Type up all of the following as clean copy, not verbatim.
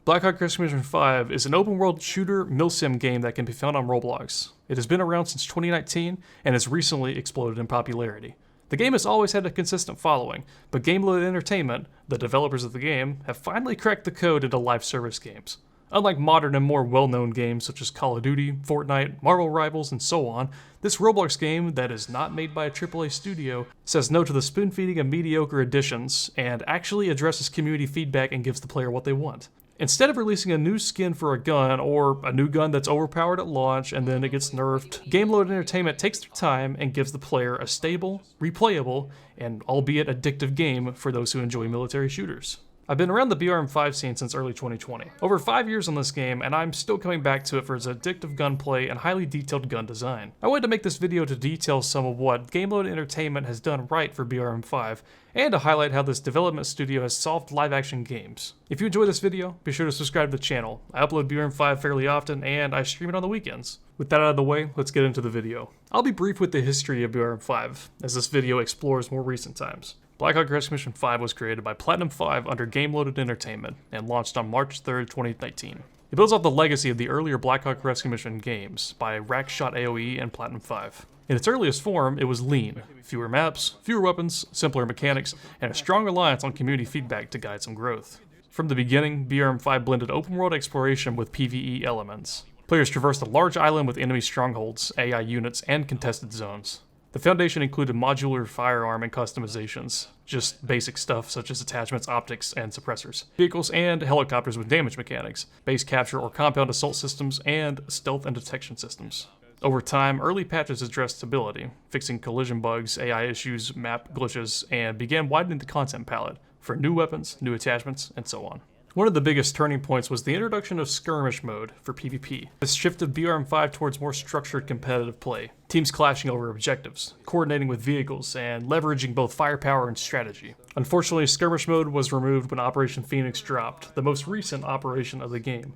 Blackhawk Rescue Mission 5 is an open-world shooter milsim game that can be found on Roblox. It has been around since 2019 and has recently exploded in popularity. The game has always had a consistent following, but Gameloaded Entertainment, the developers of the game, have finally cracked the code into live service games. Unlike modern and more well-known games such as Call of Duty, Fortnite, Marvel Rivals, and so on, this Roblox game that is not made by a AAA studio says no to the spoon-feeding of mediocre additions and actually addresses community feedback and gives the player what they want. Instead of releasing a new skin for a gun, or a new gun that's overpowered at launch and then it gets nerfed, Gameloaded Entertainment takes their time and gives the player a stable, replayable, and albeit addictive game for those who enjoy military shooters. I've been around the BRM5 scene since early 2020. Over 5 years on this game, and I'm still coming back to it for its addictive gunplay and highly detailed gun design. I wanted to make this video to detail some of what Gameloaded Entertainment has done right for BRM5, and to highlight how this development studio has solved live-action games. If you enjoy this video, be sure to subscribe to the channel. I upload BRM5 fairly often, and I stream it on the weekends. With that out of the way, let's get into the video. I'll be brief with the history of BRM5, as this video explores more recent times. Blackhawk Rescue Mission 5 was created by Platinum 5 under Gameloaded Entertainment and launched on March 3rd, 2019. It builds off the legacy of the earlier Blackhawk Rescue Mission games by Rackshot AoE and Platinum 5. In its earliest form, it was lean, fewer maps, fewer weapons, simpler mechanics, and a strong reliance on community feedback to guide some growth. From the beginning, BRM5 blended open-world exploration with PvE elements. Players traversed a large island with enemy strongholds, AI units, and contested zones. The foundation included modular firearm and customizations, just basic stuff such as attachments, optics, and suppressors, vehicles and helicopters with damage mechanics, base capture or compound assault systems, and stealth and detection systems. Over time, early patches addressed stability, fixing collision bugs, AI issues, map glitches, and began widening the content palette for new weapons, new attachments, and so on. One of the biggest turning points was the introduction of skirmish mode for PvP. This shifted BRM5 towards more structured competitive play, teams clashing over objectives, coordinating with vehicles, and leveraging both firepower and strategy. Unfortunately, skirmish mode was removed when Operation Phoenix dropped, the most recent operation of the game.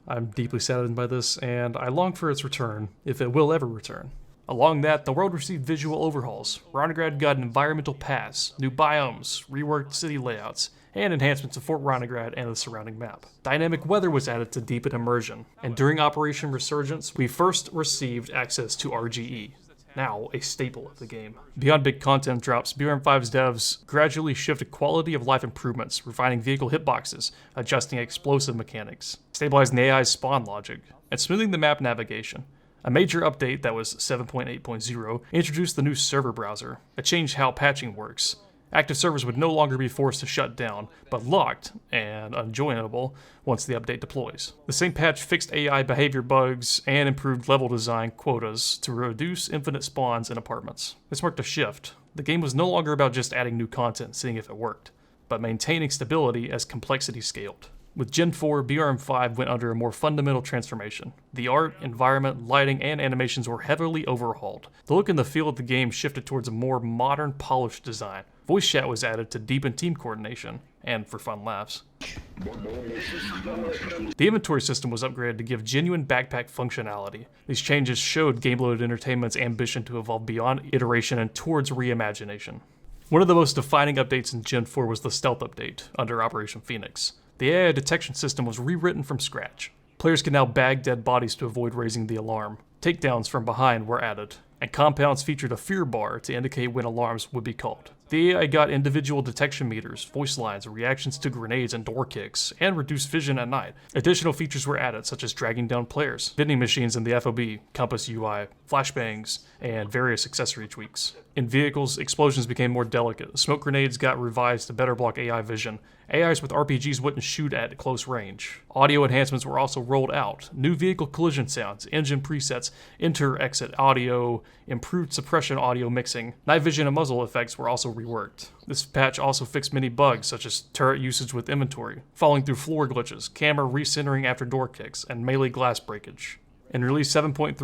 I'm deeply saddened by this, and I long for its return, if it will ever return. Along that, the world received visual overhauls. Ronograd got an environmental pass, new biomes, reworked city layouts, and enhancements to Fort Ronograd and the surrounding map. Dynamic weather was added to deepen immersion, and during Operation Resurgence, we first received access to RGE, now a staple of the game. Beyond big content drops, BRM5's devs gradually shifted quality of life improvements, refining vehicle hitboxes, adjusting explosive mechanics, stabilizing the AI's spawn logic, and smoothing the map navigation. A major update that was 7.8.0 introduced the new server browser, a change how patching works. Active servers would no longer be forced to shut down, but locked and unjoinable once the update deploys. The same patch fixed AI behavior bugs and improved level design quotas to reduce infinite spawns in apartments. This marked a shift. The game was no longer about just adding new content, seeing if it worked, but maintaining stability as complexity scaled. With Gen 4, BRM5 went under a more fundamental transformation. The art, environment, lighting, and animations were heavily overhauled. The look and the feel of the game shifted towards a more modern, polished design. Voice chat was added to deepen team coordination, and for fun laughs. The inventory system was upgraded to give genuine backpack functionality. These changes showed Gameloaded Entertainment's ambition to evolve beyond iteration and towards reimagination. One of the most defining updates in Gen 4 was the stealth update, under Operation Phoenix. The AI detection system was rewritten from scratch. Players could now bag dead bodies to avoid raising the alarm. Takedowns from behind were added, and compounds featured a fear bar to indicate when alarms would be called. The AI got individual detection meters, voice lines, reactions to grenades and door kicks, and reduced vision at night. Additional features were added, such as dragging down players, vending machines in the FOB, compass UI, flashbangs, and various accessory tweaks. In vehicles, explosions became more delicate. Smoke grenades got revised to better block AI vision. AIs with RPGs wouldn't shoot at close range. Audio enhancements were also rolled out. New vehicle collision sounds, engine presets, enter-exit audio, improved suppression audio mixing. Night vision and muzzle effects were also reworked. This patch also fixed many bugs, such as turret usage with inventory, falling through floor glitches, camera recentering after door kicks, and melee glass breakage. In release 7.3.0,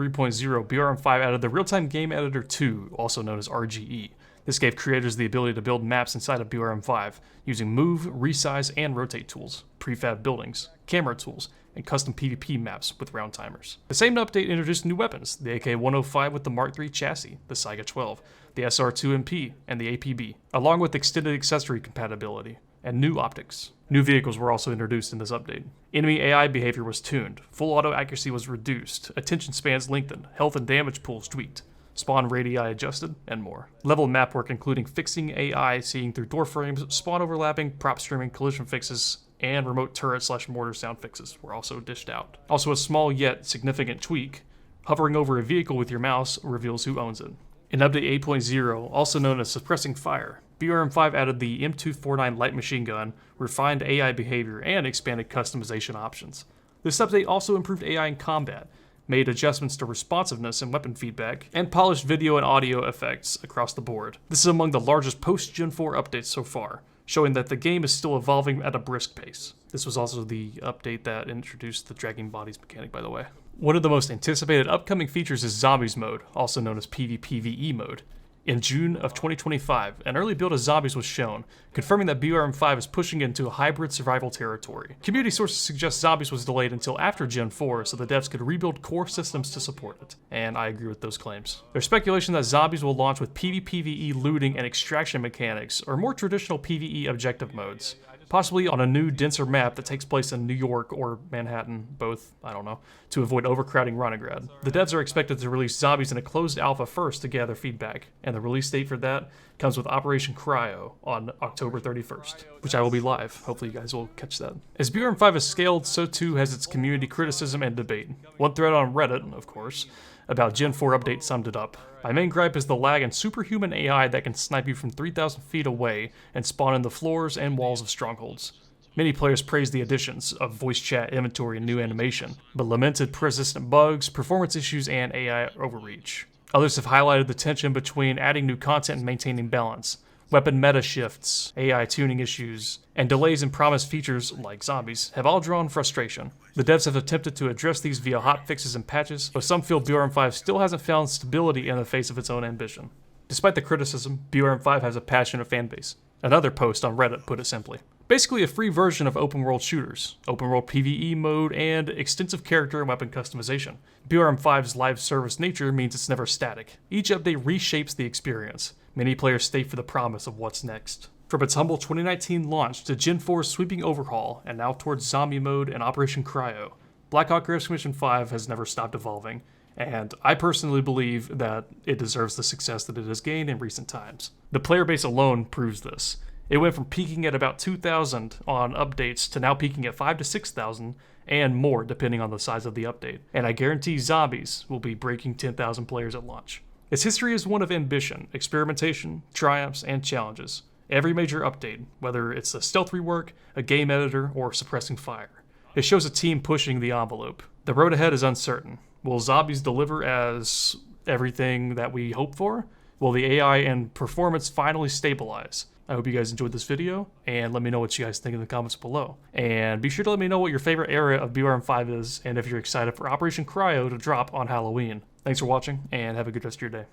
BRM5 added the Real-Time Game Editor 2, also known as RGE. This gave creators the ability to build maps inside of BRM5 using move, resize, and rotate tools, prefab buildings, camera tools, and custom PvP maps with round timers. The same update introduced new weapons, the AK-105 with the Mark III chassis, the Saiga 12, the SR-2 MP, and the APB, along with extended accessory compatibility. and new optics. New vehicles were also introduced in this update. Enemy AI behavior was tuned, full auto accuracy was reduced, attention spans lengthened, health and damage pools tweaked, spawn radii adjusted, and more. Level map work including fixing AI, seeing through door frames, spawn overlapping, prop streaming, collision fixes, and remote turret/mortar sound fixes were also dished out. Also a small yet significant tweak, hovering over a vehicle with your mouse reveals who owns it. In Update 8.0, also known as Suppressing Fire, BRM5 added the M249 light machine gun, refined AI behavior, and expanded customization options. This update also improved AI in combat, made adjustments to responsiveness and weapon feedback, and polished video and audio effects across the board. This is among the largest post-Gen 4 updates so far, showing that the game is still evolving at a brisk pace. This was also the update that introduced the dragging bodies mechanic, by the way. One of the most anticipated upcoming features is Zombies mode, also known as PvPvE mode. In June of 2025, an early build of Zombies was shown, confirming that BRM5 is pushing into a hybrid survival territory. Community sources suggest Zombies was delayed until after Gen 4 so the devs could rebuild core systems to support it, and I agree with those claims. There's speculation that Zombies will launch with PvPvE looting and extraction mechanics, or more traditional PvE objective modes. Possibly on a new, denser map that takes place in New York or Manhattan, both, I don't know, to avoid overcrowding Ronograd. The devs are expected to release Zombies in a closed alpha first to gather feedback, and the release date for that comes with Operation CRYO on October 31st, which I will be live. Hopefully you guys will catch that. As BRM5 has scaled, so too has its community criticism and debate. One thread on Reddit, of course, about Gen 4 update summed it up. My main gripe is the lag in superhuman AI that can snipe you from 3,000 feet away and spawn in the floors and walls of strongholds. Many players praised the additions of voice chat, inventory, and new animation, but lamented persistent bugs, performance issues, and AI overreach. Others have highlighted the tension between adding new content and maintaining balance. Weapon meta shifts, AI tuning issues, and delays in promised features like Zombies have all drawn frustration. The devs have attempted to address these via hotfixes and patches, but some feel BRM5 still hasn't found stability in the face of its own ambition. Despite the criticism, BRM5 has a passionate fanbase. Another post on Reddit put it simply. Basically a free version of open world shooters, open world PvE mode, and extensive character and weapon customization. BRM5's live service nature means it's never static. Each update reshapes the experience. Many players stay for the promise of what's next. From its humble 2019 launch to Gen 4's sweeping overhaul, and now towards Zombie mode and Operation CRYO, Blackhawk Rescue Mission 5 has never stopped evolving, and I personally believe that it deserves the success that it has gained in recent times. The player base alone proves this. It went from peaking at about 2,000 on updates to now peaking at 5,000 to 6,000 and more depending on the size of the update, and I guarantee Zombies will be breaking 10,000 players at launch. Its history is one of ambition, experimentation, triumphs, and challenges. Every major update, whether it's a stealth rework, a game editor, or suppressing fire, it shows a team pushing the envelope. The road ahead is uncertain. Will Zombies deliver as everything that we hope for? Will the AI and performance finally stabilize? I hope you guys enjoyed this video, and let me know what you guys think in the comments below. And be sure to let me know what your favorite area of BRM5 is, and if you're excited for Operation CRYO to drop on Halloween. Thanks for watching, and have a good rest of your day.